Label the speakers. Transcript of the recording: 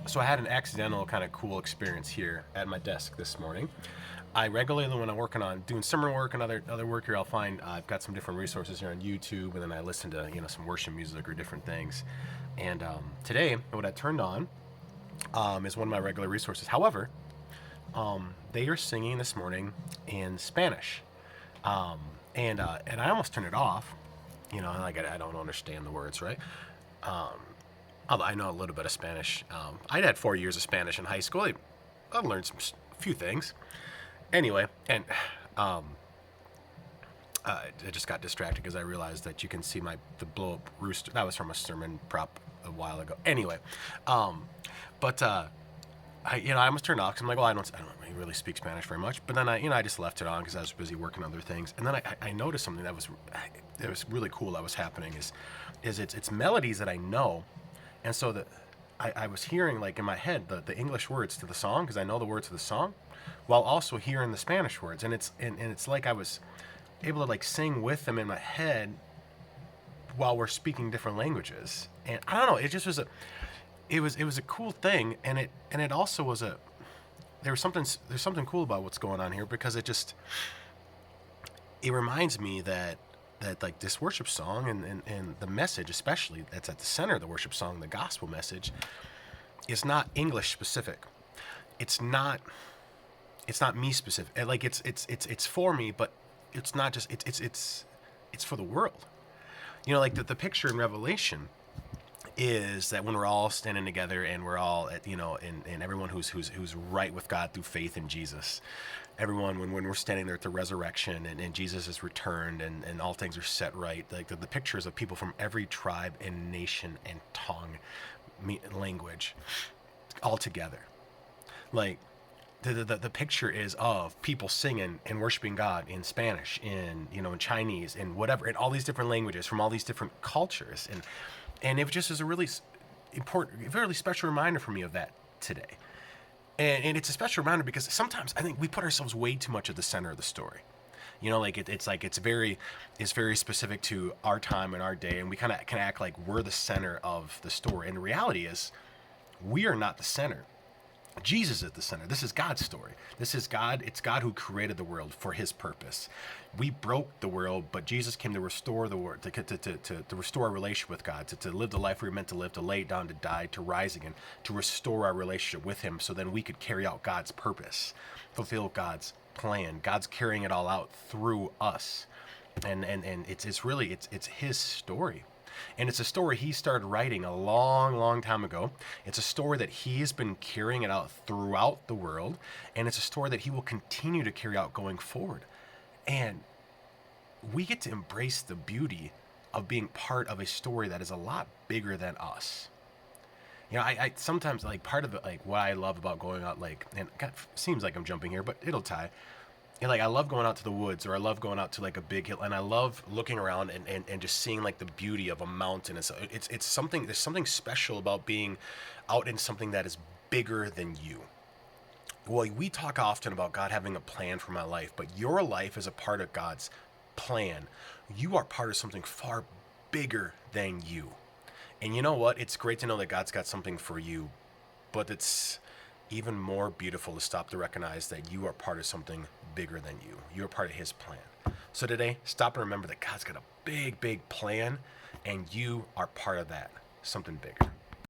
Speaker 1: So I had an accidental kind of cool experience here at my desk this morning. I regularly, when I'm working on doing summer work and other work here, I'll find I've got some different resources here on YouTube, and then I listen to some worship music or different things. And today, what I turned on is one of my regular resources. However, they are singing this morning in Spanish, um, and I almost turned it off. Like I don't understand the words, right? Although I know a little bit of Spanish. I had 4 years of Spanish in high school. I learned a few things. Anyway, and um, I just got distracted because I realized that you can see the blow up rooster. That was from a sermon prop a while ago. Anyway, um, but I almost turned off because I'm like, well, I don't really speak Spanish very much. But then I just left it on because I was busy working on other things. And then I noticed something that was really cool that was happening is it's melodies that I know, and so I was hearing, like, in my head the English words to the song because I know the words of the song, while also hearing the Spanish words, and it's like I was able to, like, sing with them in my head while we're speaking different languages. And I don't know, it just was a cool thing, and it also was there's something cool about what's going on here because it reminds me that like this worship song and the message, especially that's at the center of the worship song, the gospel message, is not English specific. It's not me specific. Like it's for me, but it's not just it's for the world. Like the picture in Revelation is that when we're all standing together and we're all and everyone who's right with God through faith in Jesus, everyone when we're standing there at the resurrection and Jesus is returned and all things are set right, like the pictures of people from every tribe and nation and tongue, language, all together, like the picture is of people singing and worshiping God in Spanish, in Chinese, in whatever, in all these different languages from all these different cultures, and it just is a really important, very special reminder for me of that today. And it's a special reminder because sometimes I think we put ourselves way too much at the center of the story. Like it's very specific to our time and our day, and we kind of can act like we're the center of the story. And the reality is, we are not the center. Jesus is at the center. This is God's story. This is God. It's God who created the world for His purpose. We broke the world, but Jesus came to restore the world, to restore our relationship with God, to live the life we were meant to live, to lay it down, to die, to rise again, to restore our relationship with Him, so then we could carry out God's purpose, fulfill God's plan. God's carrying it all out through us, and it's really His story. And it's a story He started writing a long, long time ago. It's a story that He's been carrying it out throughout the world. And it's a story that He will continue to carry out going forward. And we get to embrace the beauty of being part of a story that is a lot bigger than us. I sometimes, like, part of it, like, what I love about going out, like, and it seems like I'm jumping here, but it'll tie. And, like, I love going out to the woods, or I love going out to, like, a big hill, and I love looking around and just seeing, like, the beauty of a mountain. It's something, there's something special about being out in something that is bigger than you. Well, we talk often about God having a plan for my life, but your life is a part of God's plan. You are part of something far bigger than you. And you know what? It's great to know that God's got something for you, but it's even more beautiful to stop to recognize that you are part of something bigger than you. You're part of His plan. So today, stop and remember that God's got a big, big plan, and you are part of that, something bigger.